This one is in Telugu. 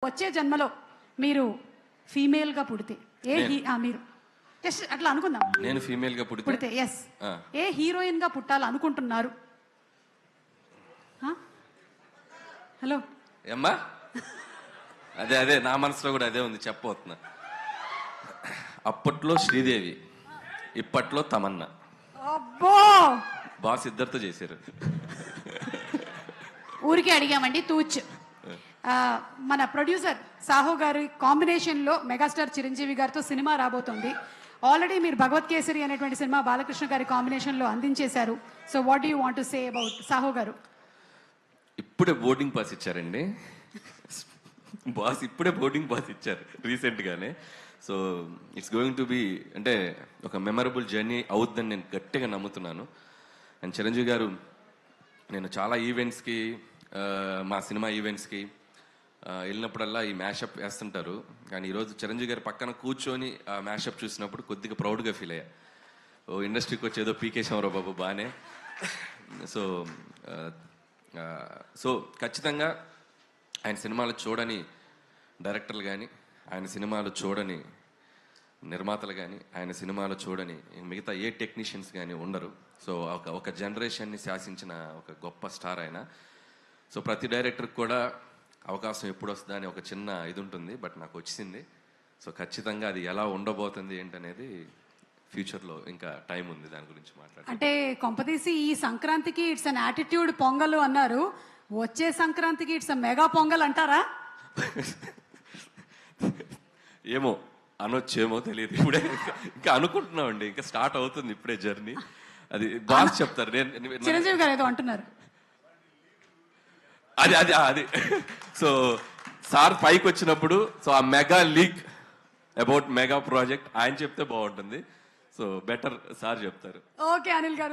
వచ్చే జన్మలో మీరు ఫీమేల్ గా పుడితే మీరు జస్ట్ అట్లా అనుకుందాం, నేను ఫీమేల్ గా పుడితే ఎస్ ఏ హీరోయిన్ గా పుట్టాలనుకుంటున్నారు? హలో ఏమ్మా, అదే నా మనసులో కూడా అదే ఉంది, చెప్పబోతున్నా. అప్పట్లో శ్రీదేవి, ఇప్పట్లో తమన్నా. అబ్బో, బాస్ ఇద్దరితో చేశారు. ఊరికే అడిగామండి తూచ్. మన ప్రొడ్యూసర్ సాహో గారి కాంబినేషన్లో మెగాస్టార్ చిరంజీవి గారితో సినిమా రాబోతోంది. ఆల్రెడీ మీరు భగవత్ కేసరి అనేటువంటి సినిమా బాలకృష్ణ గారి కాంబినేషన్లో అందించేశారు. So what do you want to say about Saaho గారు? ఇప్పుడే బోర్డింగ్ పాస్ ఇచ్చారండి బాస్, ఇప్పుడే బోర్డింగ్ పాస్ ఇచ్చారు రీసెంట్గానే. So it's going to be అంటే ఒక మెమరబుల్ జర్నీ అవుతుందని నేను గట్టిగా నమ్ముతున్నాను. అండ్ చిరంజీవి గారు, నేను చాలా ఈవెంట్స్కి, మా సినిమా ఈవెంట్స్కి వెళ్ళినప్పుడల్లా ఈ మ్యాషప్ వేస్తుంటారు. కానీ ఈరోజు చిరంజీవి గారి పక్కన కూర్చొని ఆ మ్యాషప్ చూసినప్పుడు కొద్దిగా ప్రౌడ్గా ఫీల్ అయ్యా. ఓ ఇండస్ట్రీకి వచ్చి ఏదో పీకేశామరా బాబు బాగానే. సో ఖచ్చితంగా ఆయన సినిమాలు చూడని డైరెక్టర్లు కానీ, ఆయన సినిమాలు చూడని నిర్మాతలు కానీ, ఆయన సినిమాలు చూడని మిగతా ఏ టెక్నీషియన్స్ కానీ ఉండరు. సో ఒక జనరేషన్ని శాసించిన ఒక గొప్ప స్టార్ ఆయన. సో ప్రతి డైరెక్టర్కి కూడా అవకాశం ఎప్పుడు వస్తుందా అని ఒక చిన్న ఇది ఉంటుంది, బట్ నాకు వచ్చింది. సో ఖచ్చితంగా అది ఎలా ఉండబోతుంది ఏంటనేది ఫ్యూచర్లో ఇంకా టైం ఉంది దాని గురించి మాట్లాడాలి. అంటే కొంపతీసి ఈ సంక్రాంతికి ఇట్స్ అన్ యాటిట్యూడ్ పొంగల్ అన్నారు, వచ్చే సంక్రాంతికి ఇట్స్ అ మెగా పొంగల్ అంటారా? ఏమో అనొచ్చేమో తెలియదు, ఇప్పుడే ఇంకా అనుకుంటున్నామండి, ఇంకా స్టార్ట్ అవుతుంది ఇప్పుడే జర్నీ. అది బాస్ చెప్తారు. చిరంజీవి గారు ఏదో అంటున్నారు. అది సో సార్ పైకి వచ్చినప్పుడు, సో ఆ mega leak about mega project ఆయన చెప్తే బాగుంటుంది. సో బెటర్ సార్ చెప్తారు. ఓకే అనిల్ గారు.